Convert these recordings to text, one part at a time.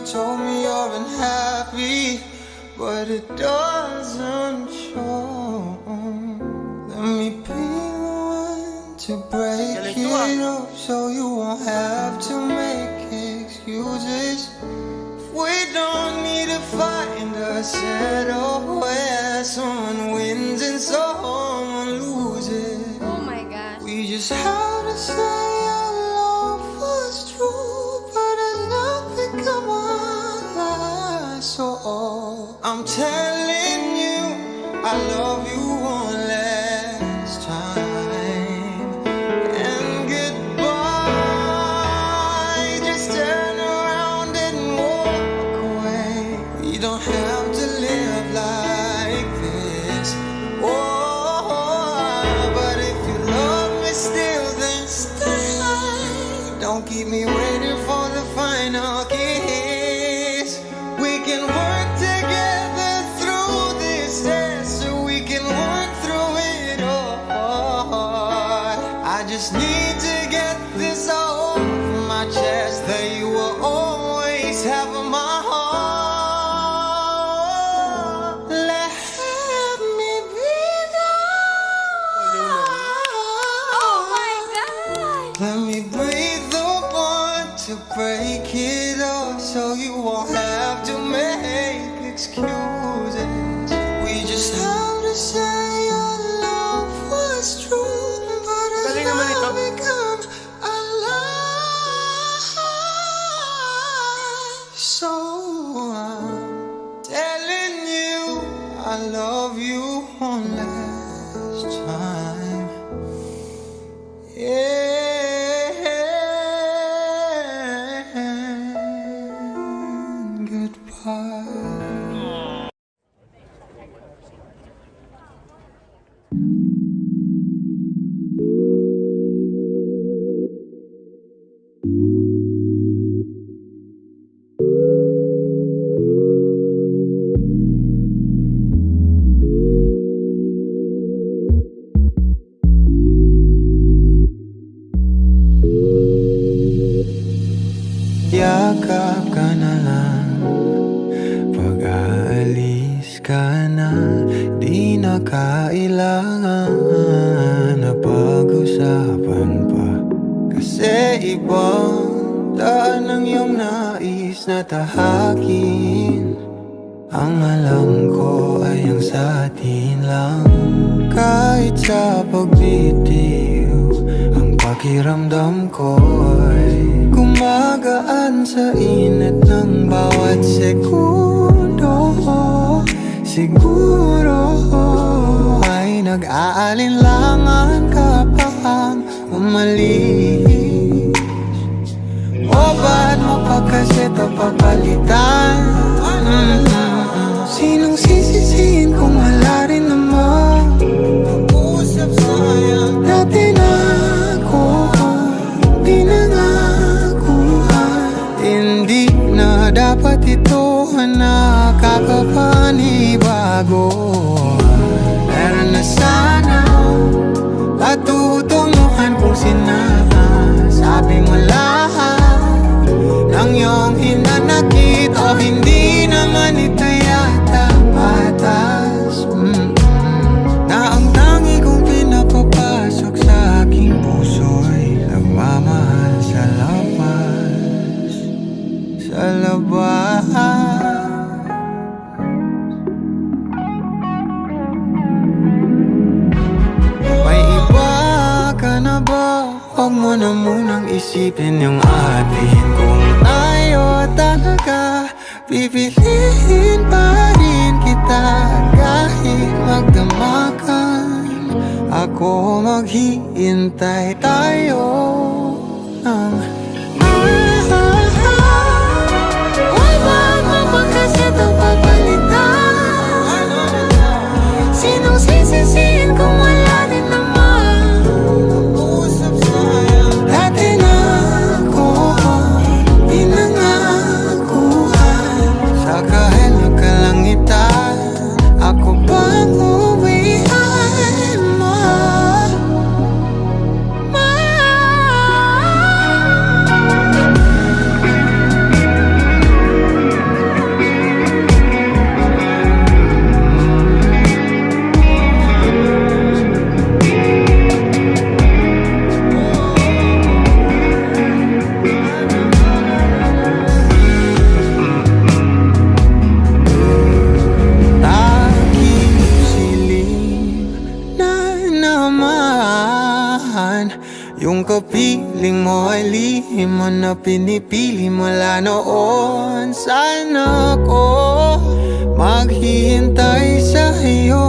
told me you're unhappy, but it doesn't show. Let me be the one to break it up, so you won't have to make excuses. We don't need to find a setup where someone wins and someone loses. Oh my gosh. We just have to say our love was true, but it's not become our last. So I'm telling you, I love you one last time. And goodbye, just turn around and walk away. We don't have to live like this. Oh, but if you love me still, then stay. Don't keep me waiting for the final kiss. We can work together through this test, so we can work through it all. I just need to get this off my chest, that you will always have my heart. Let me be the Oh my gosh. Let me be the one to break it off, so you won't have to make excuses. We just have to say our love was true, but it's Galing naman ito. not become a lie. So I'm telling you, I love you one last time. And goodbye. Yakap ka na lang, pag-aalis ka na. Di na kailangan na pag-usapan pa, kasi ibang daan ang iyong nais na tahakin. Ang alam ko ay ang sa atin lang. Kahit sa pagbitiw, ang pakiramdam ko ay gumagaan sa init ng bawat segundo. Siguro ay nag-aalinlangan ka pang umalis. O ba't mo pa kasi ito papalitan? Sinong sisisihin kung wala rin naman pag-uusap sayang? Dati na ako, di na nakuha. Hindi na dapat ito na kakapanibago. Pero na sana patutunguhan kung sinasabi mo lahat ng iyong hinanakit. O hindi naman ito yata patas, na ang tangi kong pinapapasok sa aking puso'y nagmamahal sa labas. Sa labas. May iba ka na ba? Huwag mo na munang isipin yung atin. Kung ayaw talaga, pipiliin pa rin kita. Kahit magdamakan, ako maghihintay tayo ng Why ba mo pa kasi ito papalitan? Sinong sisisihin kung wala din naman pag-uusap sayang? Dati na ako, di na nakuhan. Sa kahit nagkalangitan, ako bang uwian mo? sarili mo na pinipili mula noon. Sana ko maghihintay sa iyo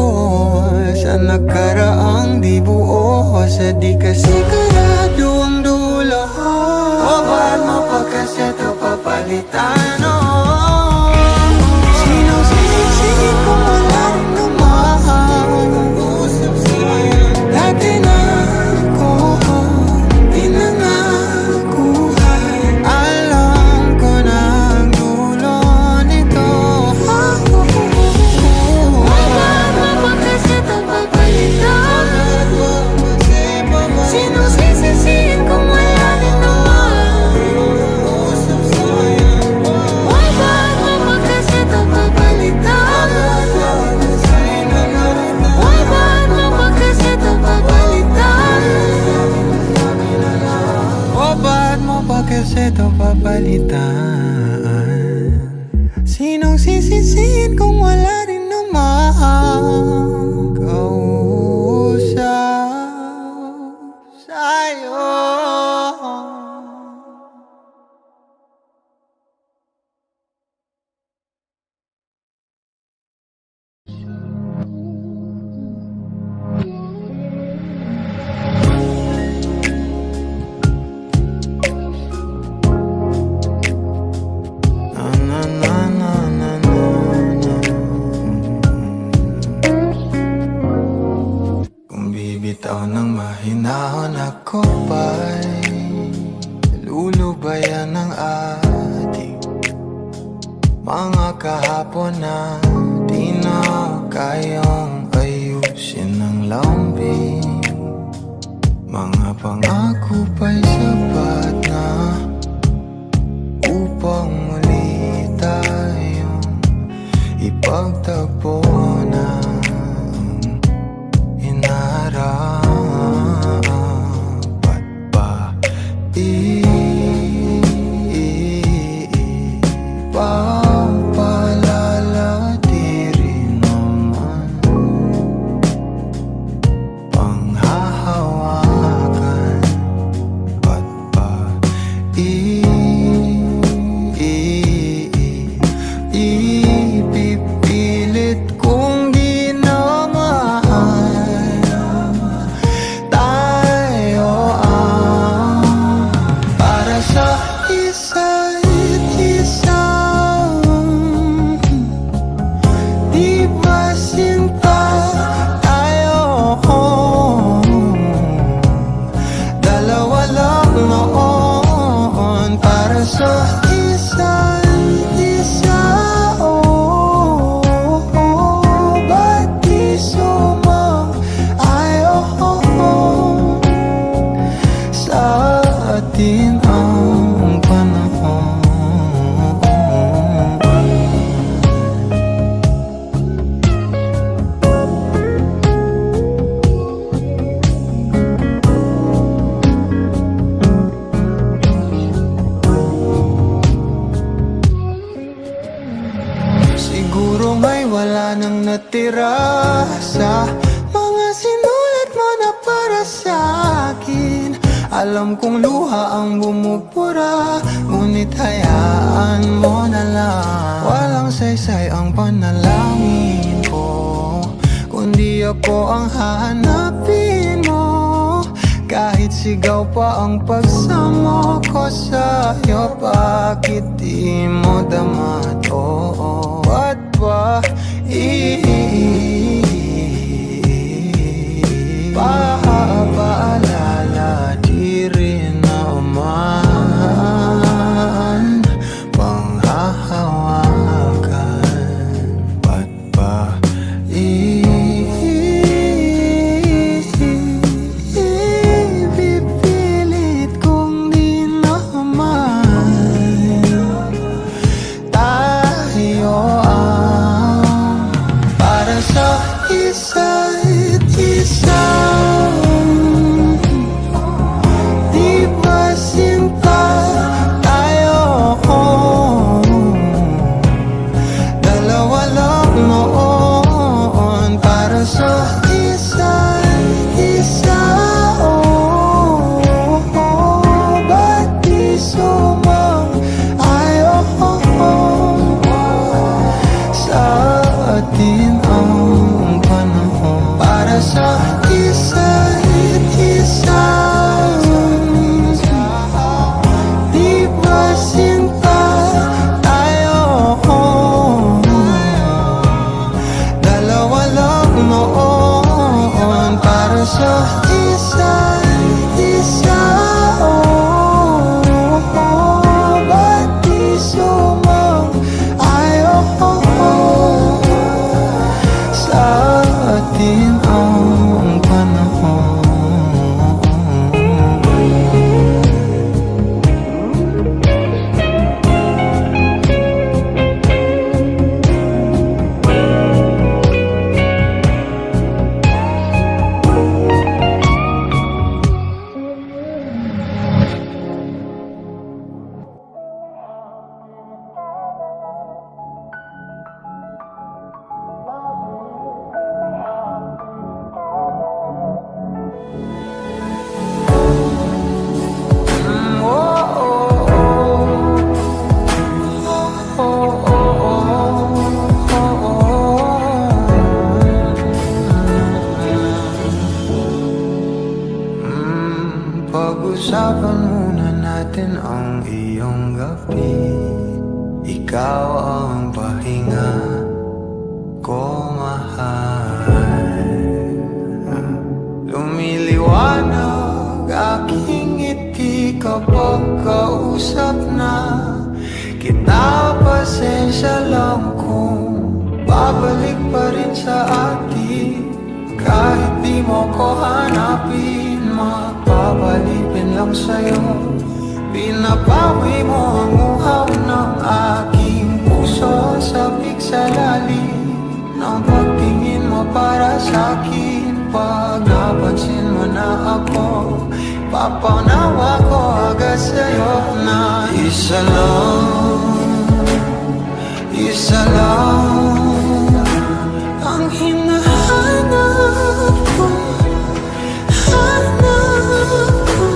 sa nakaraang di buo, sa di kasi karado ang dulo. O ba't mapagkaseto papalitan? Sinong sisisihin kung wala rin naman? Dati na ako pinangakuhan, alam ko na ang dulo nito. Why ba't mapagkaseto papalitan? Sinong sisisihin kung wala rin naman? Why ba't mapagkaseto papalitan? Why ba't mapagkaseto papalitan? O ba't mo pa kasi ito papalitan? Sinong sisisihin kung wala rin naman kausap sa'yo? Na, na, na, na, na, na. Kung bibitaw ng mahinahon ako ba'y lulubayan ng ating mga kahapon na di na kayang ayusin ng lambing. Mga pangako pa'y sapat na upang muli tayong ipagtagpo ng inarapat pa. Ipapalala di rin naman panghahawakan, ba't ba ipipilit kung di na mahal tayo ang para sa isa't isa? Di ba sinta tayo? Dalawa lang noon para sa isa't isa. Ba't di sumang-ayon sa atin ang panahon? Siguro ngay wala nang natira sa mga sinulat mo na para sa akin. Alam kong luha ang bumubura, ngunit hayaan mo na lang. Walang saysay ang panalangin ko, kundi ako ang hahanapin mo. Kahit sigaw pa ang pagsamo ko sa'yo, bakit di mo dama to? Ba't ba paalala di rin naman panghahawakan? Ba't ba ipipilit kung di naman tayo ikaw ang pahinga ko, mahal. Lumiliwanag aking ngiti kapag kausap na kita. Pasensya lang kung babalik pa rin sa atin. Kahit di mo ko hanapin, mapapalipin lang sa'yo. Pinapawi mo ang uhaw ng aking puso, sabik sa lalim ng pagtingin mo para sa'kin. Pag napansin mo na ako, papanawa ko agad sa'yo na isa lang ang hinahanap ko, hanap ko.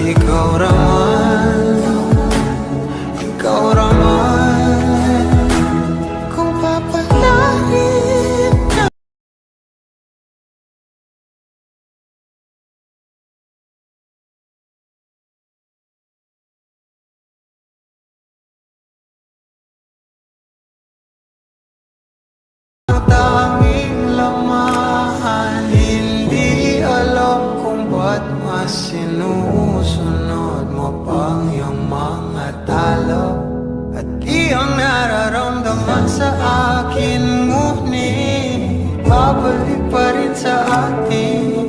Ikaw raman, kung papalarin na. Tanging lamahan, hindi alam kung ba't mas sinusunod mo pang yung mga talo. At di ang nararamdaman sa akin, ngunit babalik pa rin sa atin.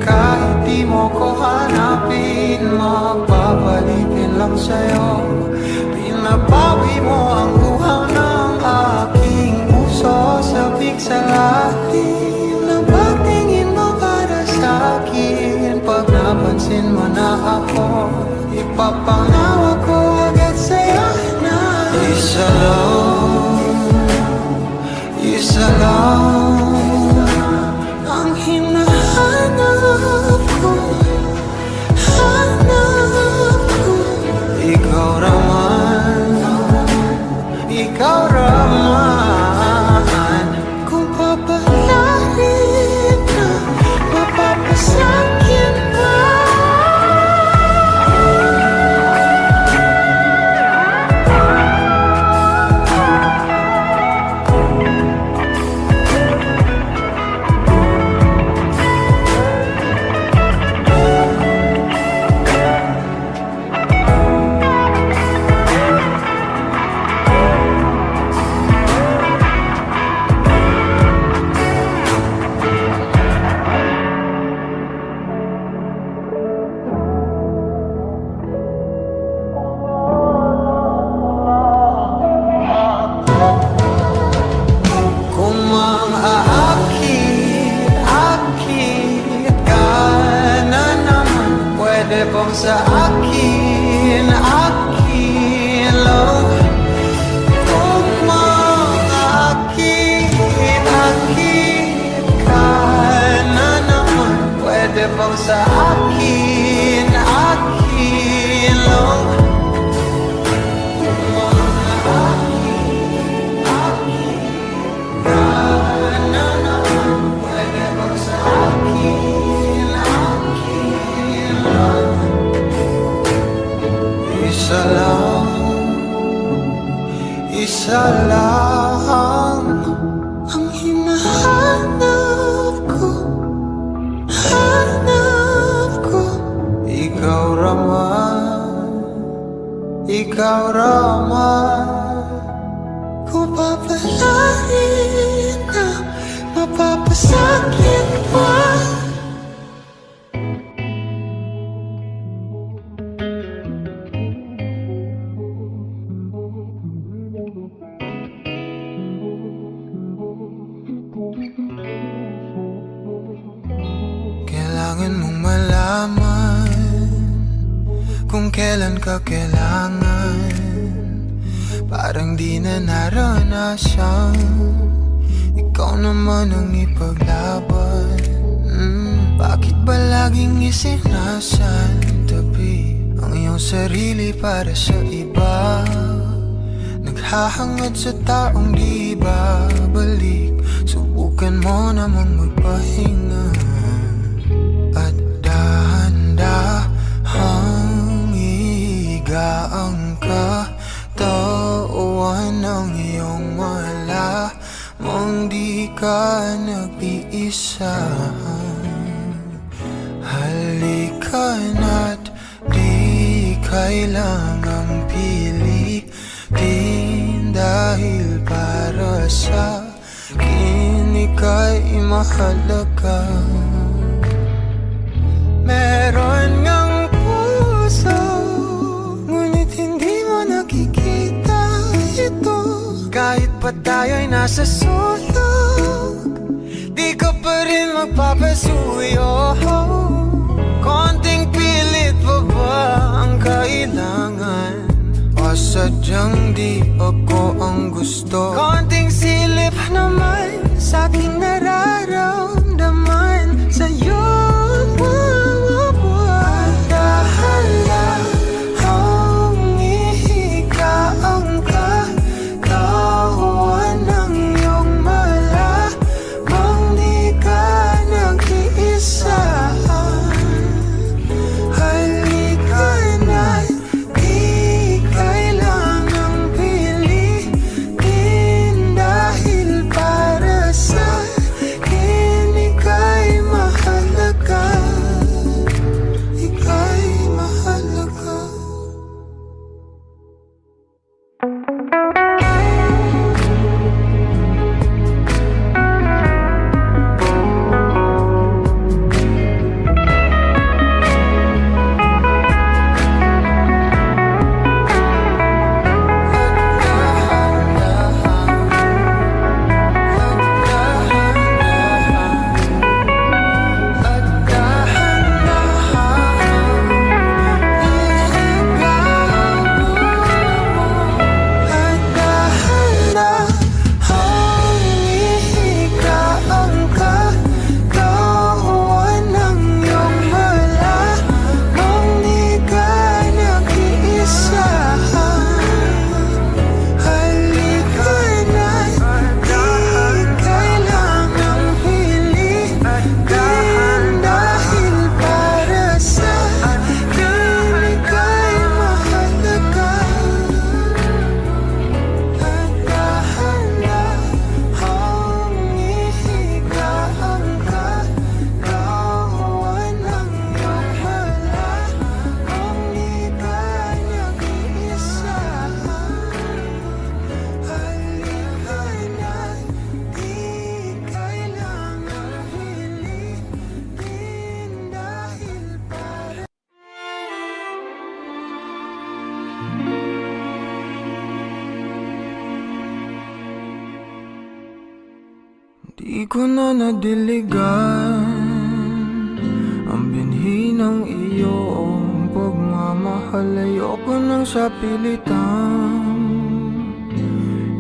Kahit di mo ko hanapin, mapapalipin lang sa'yo. Pinapawi mo ang uhaw ng aking puso, sabik sa lalim ng pagtingin mo para sa'kin. Pag napansin mo na ako, ipapangawa ko agad sa'yo na isa lang ang hinahanap ko, hanap ko. Ikaw raman, kung papalarin na, mapapasakyan ba? Kung sa akin lang, kung maakit ka na naman, pwede bang sa akin lang? Kung maakit ka na naman, pwede bang sa akin lang? Isa lang ang hinahanap ko, hanap ko. Ikaw raman, kung papalarin na, mapapasakit pa. Kailangan mong malaman kung kailan ka kailangan. Parang di na naranasan, ikaw naman ang ipaglaban. Bakit ba laging isinasantabi ang iyong sarili para sa iba? Naghahangad sa taong di babalik, subukan mo namang magpahinga. At dahan-dahang higa ang katawan ng iyong wala mong di ka nag-iisa. Halika na't di kailangang pilitin, dahil para sa akin ika'y mahalaga. Meron ngang puso, ngunit hindi mo nakikita ito. Kahit pa tayo'y nasa sulok, di ka pa rin magpapasuyo. Konting pilit pa ba ang kailangan? O sadyang di ako ang gusto? Konting silip naman sa aking nararamdaman sa'yo. Di ko na nadiligan ang binhi ng iyong pagmamahal. Ayoko nang sa pilitan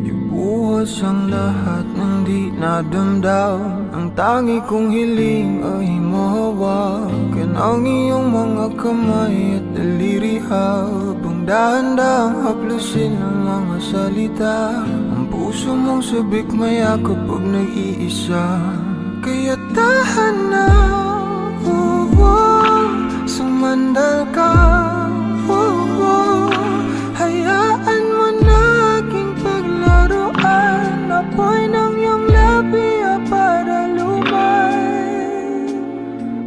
ibuhos ang lahat ng di nadamdam. Ang tangi kong hiling ay mahawakan ang iyong mga kamay at daliri, habang dahan-dahang haplusin ang mga salita. Puso mong sabik maya kapag nag-iisa, kaya tahan na, sumandal ka, hayaan mo na aking paglaruan. Apoy ng iyong labi para lumay,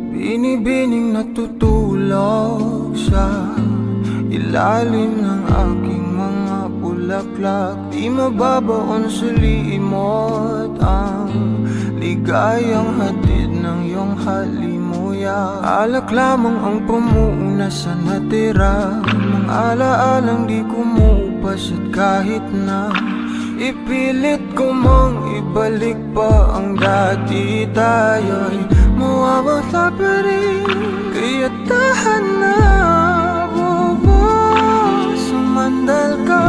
binibining natutulog sa ilalim ng aking mga bulaklak. Di mababaon sa limot ang ligayang hatid ng iyong halimuyak. Alak lamang ang pamuuna sa natira, mga alaalang di kumupas. At kahit na ipilit ko mang ibalik pa ang dati, tayo'y mawawala pa rin. Kaya tahan na, sumandal ka,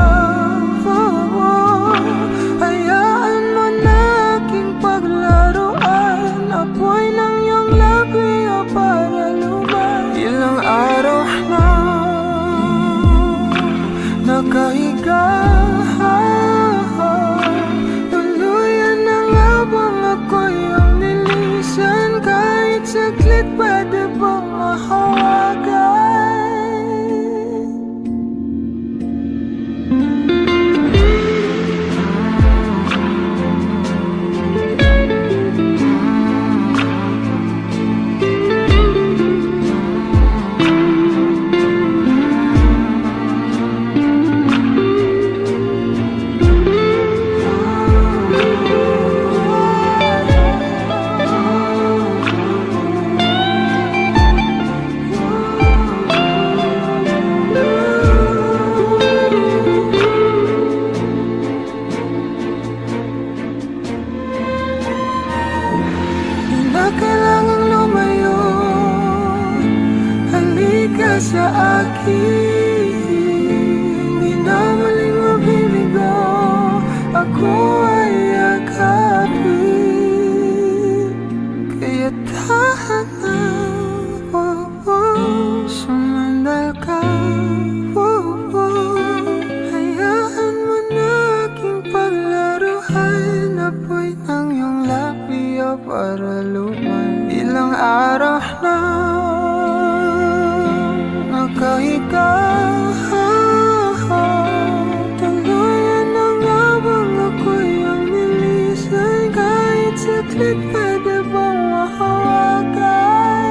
hayaan mo na aking paglaruan. Apoy ng iyong labi para lumay. Ilang araw na nakahiga, tuluyan na nga bang ako'y ang nilisan? Kahit saglit pwede bang mahawagan? ka sa akin, di na muling mabibigo, ako ay yakapin. Kaya tahan na, sumandal ka, hayaan mo na aking paglaruhan, apoy ng iyong labi para lumay. Ilang araw na nakahiga, tuluyan na nga bang ako'y ang nilisan, kahit saglit pwede bang mahawagan?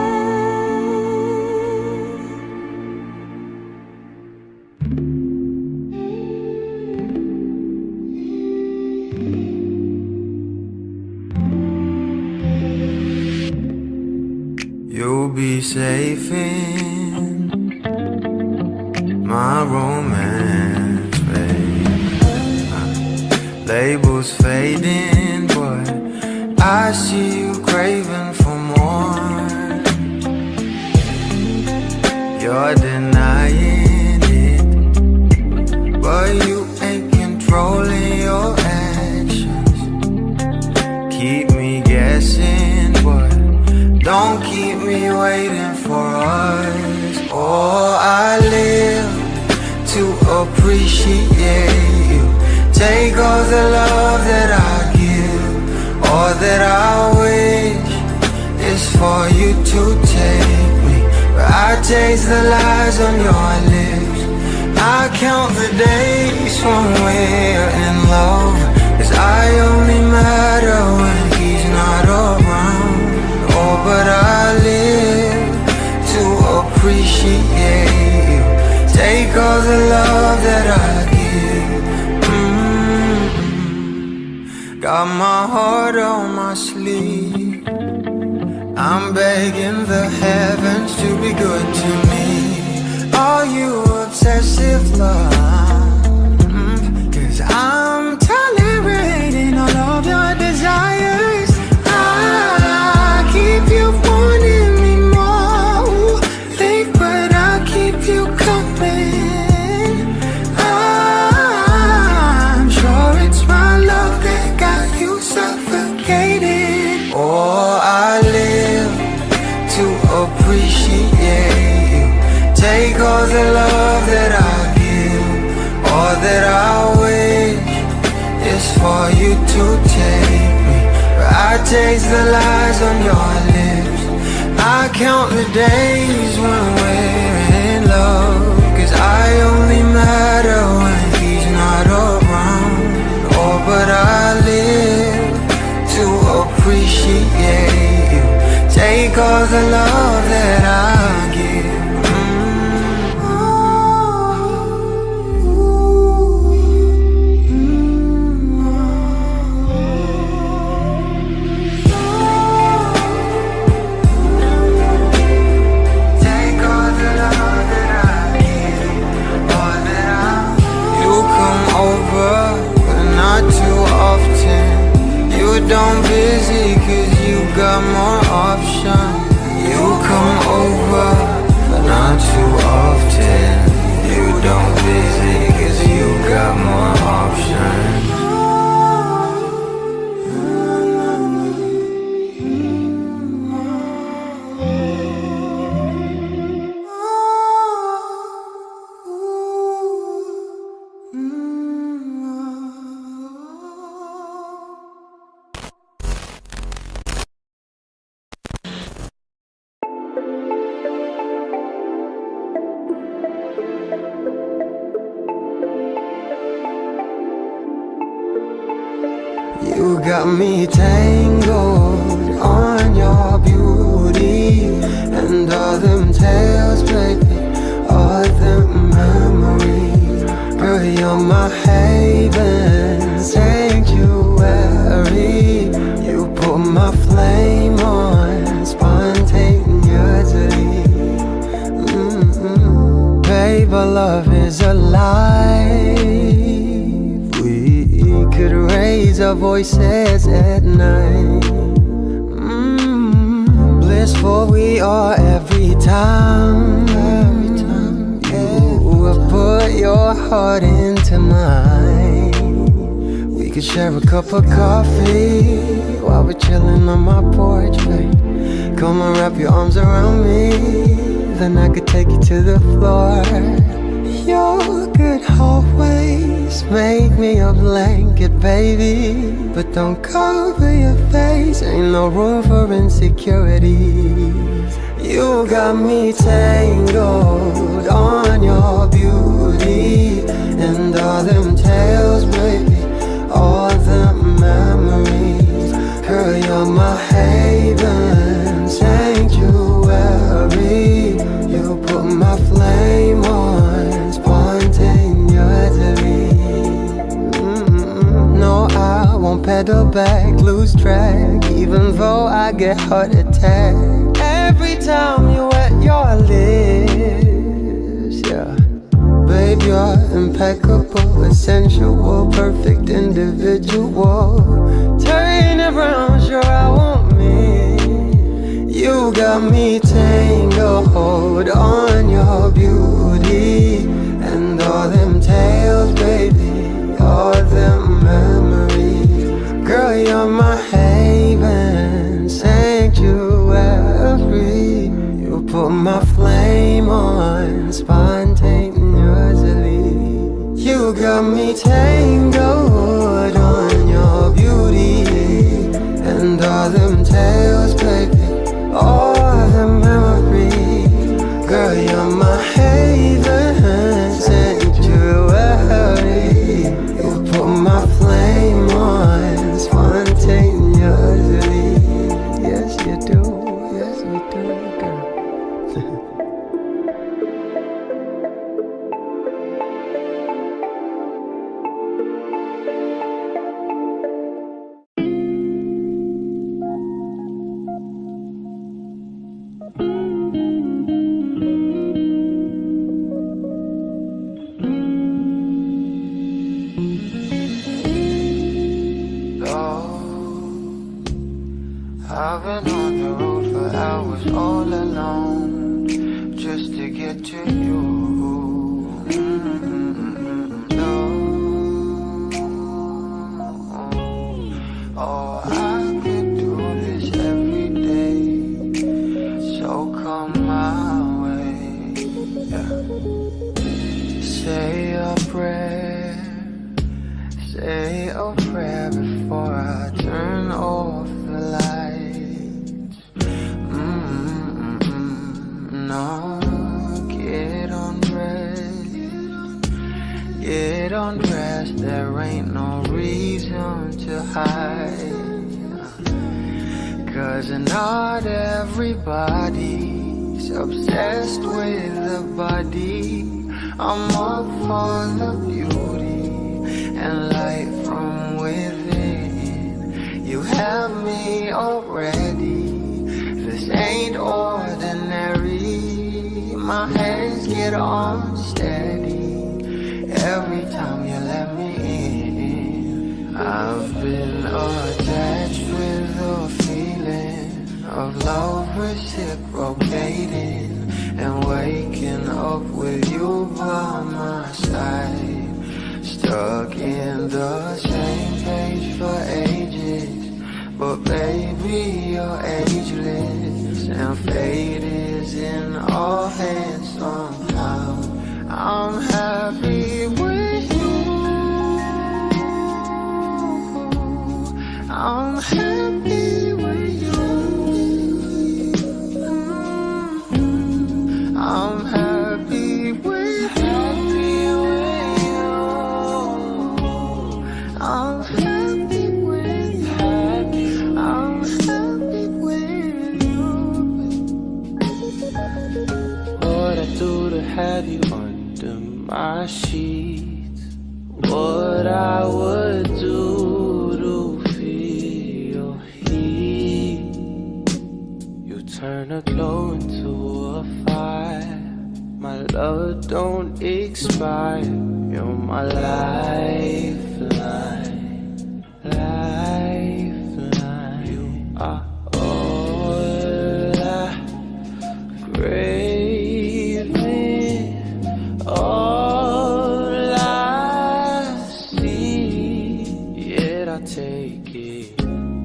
You'll be safe in my romance, babe. Labels fading, but I see you craving for more. You're denying it, but you ain't controlling your actions. Keep me guessing, but don't keep me waiting for us. Oh, I live to appreciate you. Take all the love that I give. All that I wish is for you to take me, but I taste the lies on your lips. I count the days when we're in love, 'cause I only matter when he's not around. Oh, but I live to appreciate you. Take all the love that I give. Got my heart on my sleeve. I'm begging the heavens to be good to me. Are you obsessive love? 'Cause I'm tolerating all of your desires. I keep you wanting me more. Think, but I keep you coming. I'm sure it's my love that got you suffocated. Oh, I live to appreciate you. Take all the love that I give. All that I wish is for you to take me, but I taste the lies on your lips. I count the days when we're in love, 'cause I only matter when he's not around. Oh, but I live to appreciate you. Take all the love that I give. Don't busy, 'cause you got more options. You come over, but not too often. You don't busy, 'cause you got more options. You got me tangled on your beauty, and all them tales, baby, all them memories. Girl, you're my haven, sanctuary. You put my flame on spontaneously. Babe, our love is alive. We could raise our voices at night. Blissful we are every time. put your heart into mine. We could share a cup of coffee while we're chilling on my porch, babe. Come and wrap your arms around me, then I could take you to the floor. Your good always make me a blanket, baby. But don't cover your face, ain't no room for insecurities. You got me tangled on your beauty, and all them tales, baby, all them memories. Girl, you're my haven, sanctuary. You put my flame on spontaneously. No, I won't pedal back, lose track, even though I get heart attack every time you wet your lips, yeah. Babe, you're impeccable, essential, perfect individual. Turn around, sure I won't miss. You got me tangled on your beauty, and all them tales, baby, all them memories. Girl, you're my haven, sanctuary. You put my flame on spontaneously. You got me tangled on your beauty, and all them tales, baby, all them memories. Girl, you're my haven, sanctuary. You put my flame on spontaneously. Yes, you do. Yes, you do, girl. I've been on the road for hours all alone, just to get to you. No. Oh, I could do this every day, so come my way, yeah. Say a prayer, say a prayer before I turn off the light. No, get undressed, there ain't no reason to hide. 'Cause not everybody's obsessed with the body. I'm up for the beauty and light from within. You have me already, this ain't ordinary. My hands get unsteady every time you let me in. I've been attached with the feeling of love reciprocating, and waking up with you by my side. Stuck in the same page for ages, but baby, you're ageless, and fate is in our hands somehow. I'm happy with you. I'm happy with you. I'm happy with you. I'm happy with you. I'm happy with you. What I do to have you under my sheets, what I would do to feel heat. You turn a glow into a fire. My love don't expire. You're my lifeline, lifeline. You are all I craving, all take it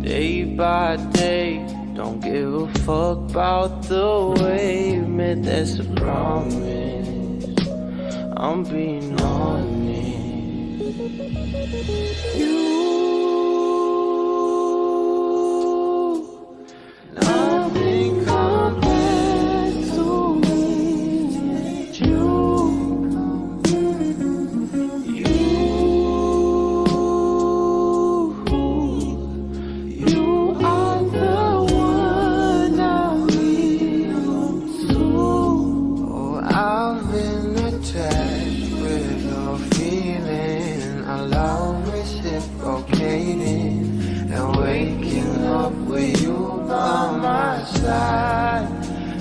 day by day. Don't give a fuck about the way you meant, that's a promise. I'm being honest. Nothing compares to me and you.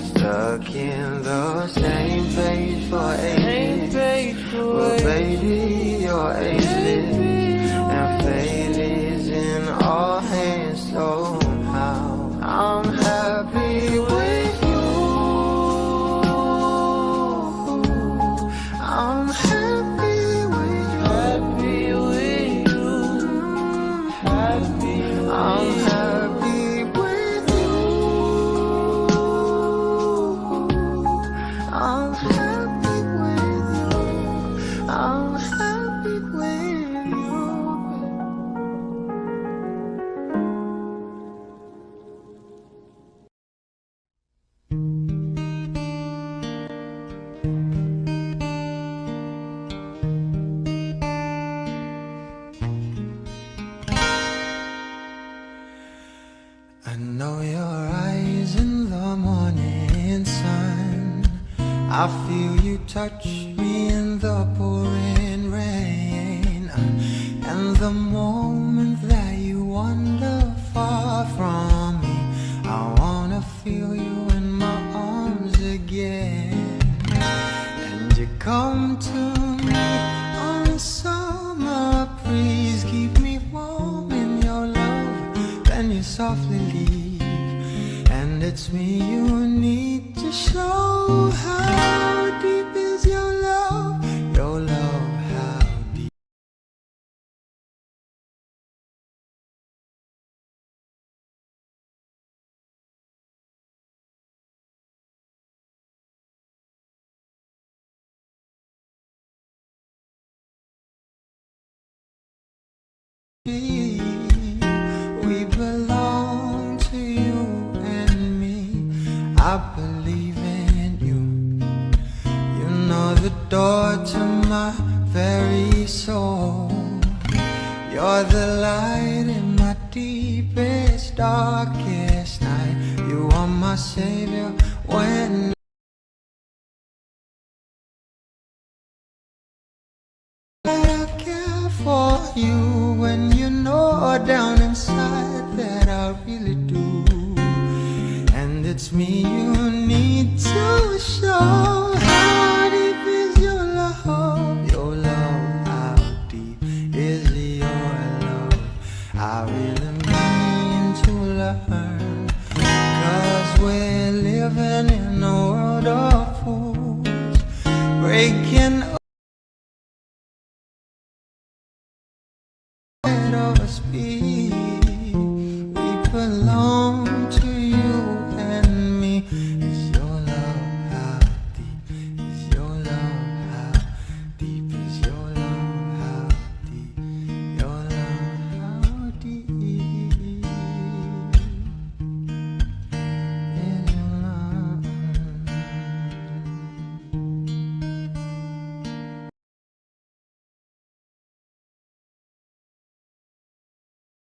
Stuck in the same page for ages, but baby, you're ageless, and fate is in all hands somehow. I'm happy with you. I'm happy with you. Happy with you. Happy. I'm happy with you. I'm happy with you. I'm happy with you. I know your eyes in the morning sun. I feel you touch me in the pouring rain. And the moment that you wander far from me, I wanna feel you in my arms again. And you come to me on a summer breeze, keep me warm in your love, then you softly leave. And it's me you need to show. How deep is your love? Your love, how deep? We belong to you and me. I believe in you. You know the door to my very soul. You're the light in my deepest, darkest night. You are my savior when I care for you, when you know down inside that I really do. And it's me you need to show. How deep is your love? Your love, how deep is your love? I really mean to learn, 'cause we're living in a world of fools, breaking